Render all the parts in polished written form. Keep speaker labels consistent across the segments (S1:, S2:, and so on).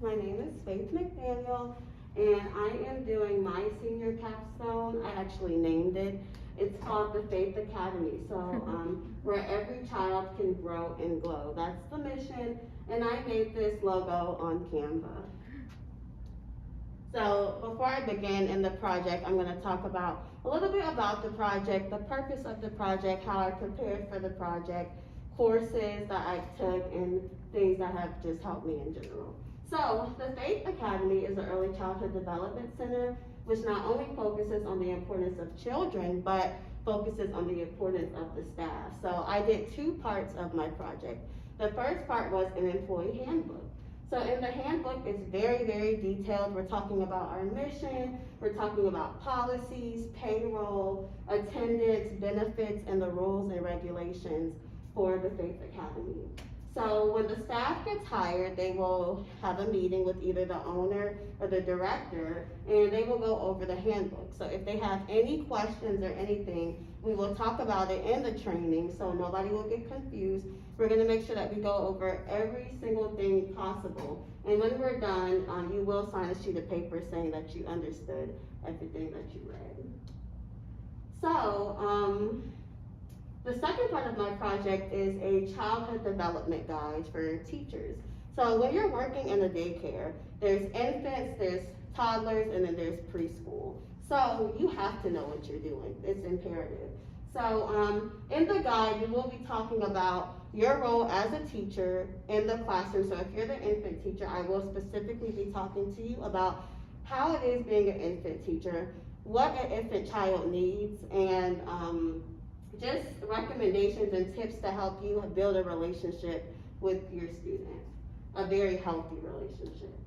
S1: My name is Faith McDaniel, and I am doing my senior capstone. I actually named it. It's called the Faith Academy. So, where every child can grow and glow. That's the mission, and I made this logo on Canva. So, before I begin in the project, I'm going to talk about a little bit about the project, the purpose of the project, how I prepared for the project, courses that I took, and things that have just helped me in general. So, the Faith Academy is an early childhood development center which not only focuses on the importance of children, but focuses on the importance of the staff. So, I did two parts of my project. The first part was an employee handbook. So in the handbook, it's very, very detailed. We're talking about our mission, we're talking about policies, payroll, attendance, benefits, and the rules and regulations for the Faith Academy. So when the staff gets hired, they will have a meeting with either the owner or the director, and they will go over the handbook. So if they have any questions or anything, we will talk about it in the training so nobody will get confused. We're gonna make sure that we go over every single thing possible. And when we're done, you will sign a sheet of paper saying that you understood everything that you read. So, the second part of my project is a childhood development guide for teachers. So when you're working in a daycare, there's infants, there's toddlers, and then there's preschool. So you have to know what you're doing. It's imperative. So in the guide, we will be talking about your role as a teacher in the classroom. So if you're the infant teacher, I will specifically be talking to you about how it is being an infant teacher, what an infant child needs, and just recommendations and tips to help you build a relationship with your student, a very healthy relationship.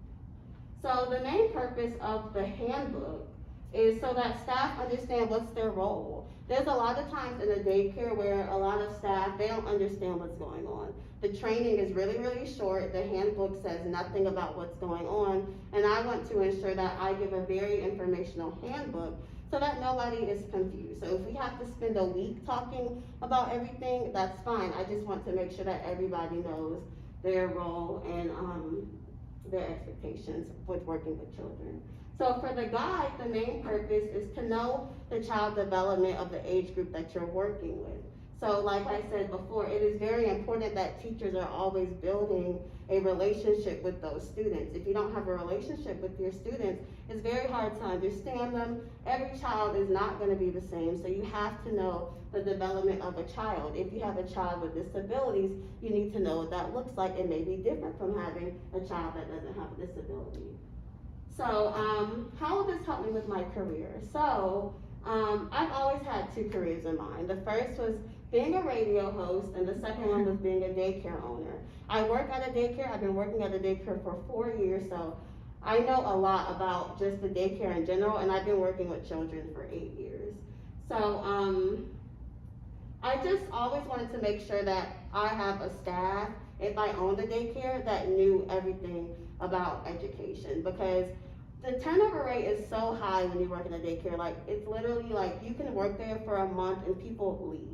S1: So the main purpose of the handbook is so that staff understand what's their role. There's a lot of times in a daycare where a lot of staff, they don't understand what's going on. The training is really, really short. The handbook says nothing about what's going on. And I want to ensure that I give a very informational handbook so that nobody is confused. So if we have to spend a week talking about everything, that's fine. I just want to make sure that everybody knows their role and their expectations with working with children. So for the guide, the main purpose is to know the child development of the age group that you're working with. So like I said before, it is very important that teachers are always building a relationship with those students. If you don't have a relationship with your students, it's very hard to understand them. Every child is not going to be the same, so you have to know the development of a child. If you have a child with disabilities, you need to know what that looks like. It may be different from having a child that doesn't have a disability. So how will this help me with my career? So I've always had two careers in mind. The first was being a radio host, and the second one was being a daycare owner. I work at a daycare. I've been working at a daycare for 4 years, so I know a lot about just the daycare in general, and I've been working with children for 8 years. So I just always wanted to make sure that I have a staff, if I owned a daycare, that knew everything about education, because the turnover rate is so high when you work in a daycare. Like, it's literally like you can work there for a month and people leave.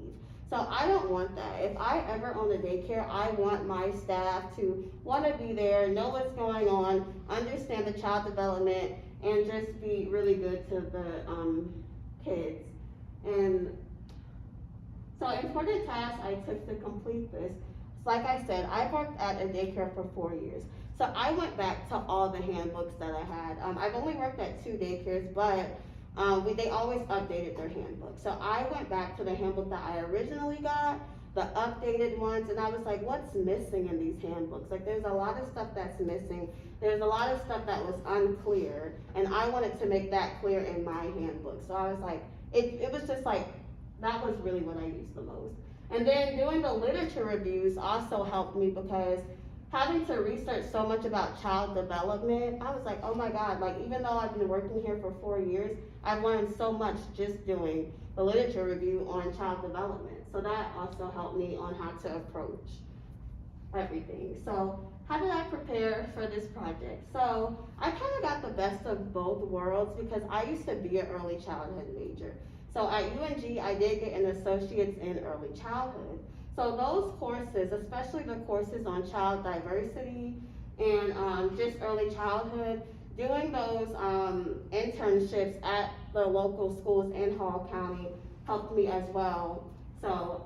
S1: So I don't want that. If I ever own a daycare, I want my staff to want to be there, know what's going on, understand the child development, and just be really good to the kids. And so important tasks I took to complete this. Like I said, I worked at a daycare for 4 years. So I went back to all the handbooks that I had. I've only worked at 2 daycares, but they always updated their handbook. So I went back to the handbook that I originally got, the updated ones, and I was like, what's missing in these handbooks? Like, there's a lot of stuff that's missing. There's a lot of stuff that was unclear, and I wanted to make that clear in my handbook. So I was like, it was just like, that was really what I used the most. And then doing the literature reviews also helped me, because having to research so much about child development, I was like, oh my God, like, even though I've been working here for 4 years, I've learned so much just doing the literature review on child development. So that also helped me on how to approach everything. So how did I prepare for this project? So I kind of got the best of both worlds, because I used to be an early childhood major. So at UNG, I did get an associate's in early childhood. So those courses, especially the courses on child diversity and just early childhood, doing those internships at the local schools in Hall County helped me as well. So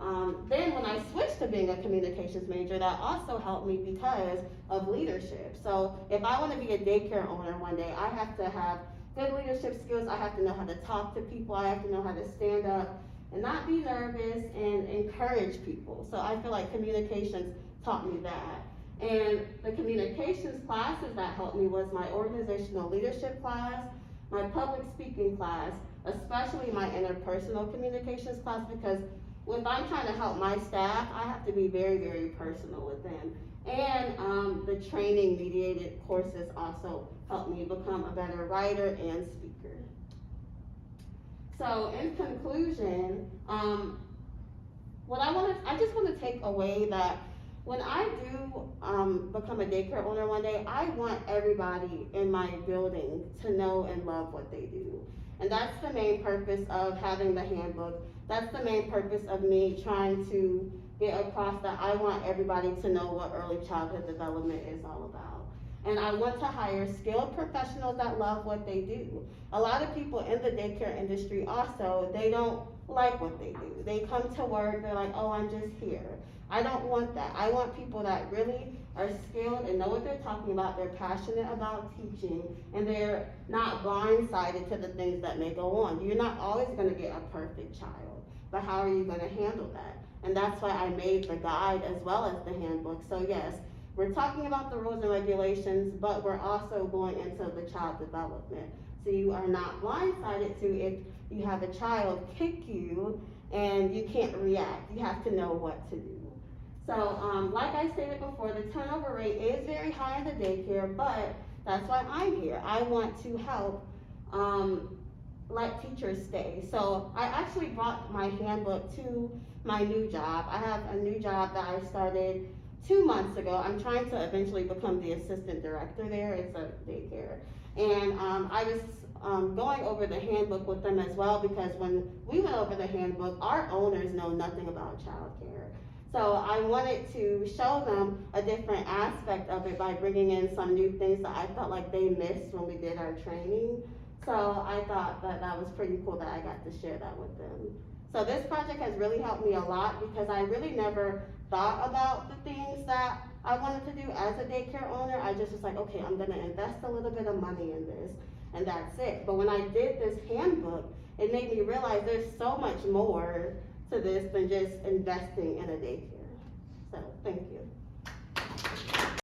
S1: then when I switched to being a communications major, that also helped me because of leadership. So if I want to be a daycare owner one day, I have to have good leadership skills. I have to know how to talk to people. I have to know how to stand up and not be nervous and encourage people. So I feel like communications taught me that. And the communications classes that helped me was my organizational leadership class, my public speaking class, especially my interpersonal communications class, because if I'm trying to help my staff, I have to be very, very personal with them. And the training mediated courses also helped me become a better writer and speaker. So in conclusion, I just want to take away that when I do become a daycare owner one day, I want everybody in my building to know and love what they do. And that's the main purpose of having the handbook. That's the main purpose of me trying to get across that I want everybody to know what early childhood development is all about. And I want to hire skilled professionals that love what they do. A lot of people in the daycare industry also, they don't like what they do. They come to work, they're like, oh, I'm just here. I don't want that. I want people that really are skilled and know what they're talking about. They're passionate about teaching, and they're not blindsided to the things that may go on. You're not always going to get a perfect child, but how are you going to handle that? And that's why I made the guide as well as the handbook. So yes, we're talking about the rules and regulations, but we're also going into the child development. So you are not blindsided to if you have a child kick you and you can't react. You have to know what to do. So like I stated before, the turnover rate is very high in the daycare, but that's why I'm here. I want to help let teachers stay. So I actually brought my handbook to my new job. I have a new job that I started 2 months ago. I'm trying to eventually become the assistant director there. It's a daycare. And I was going over the handbook with them as well, because when we went over the handbook, our owners know nothing about childcare. So I wanted to show them a different aspect of it by bringing in some new things that I felt like they missed when we did our training. So I thought that that was pretty cool that I got to share that with them. So this project has really helped me a lot, because I really never thought about the things that I wanted to do as a daycare owner. I just was like, okay, I'm gonna invest a little bit of money in this, and that's it. But when I did this handbook, it made me realize there's so much more to this than just investing in a daycare. So thank you.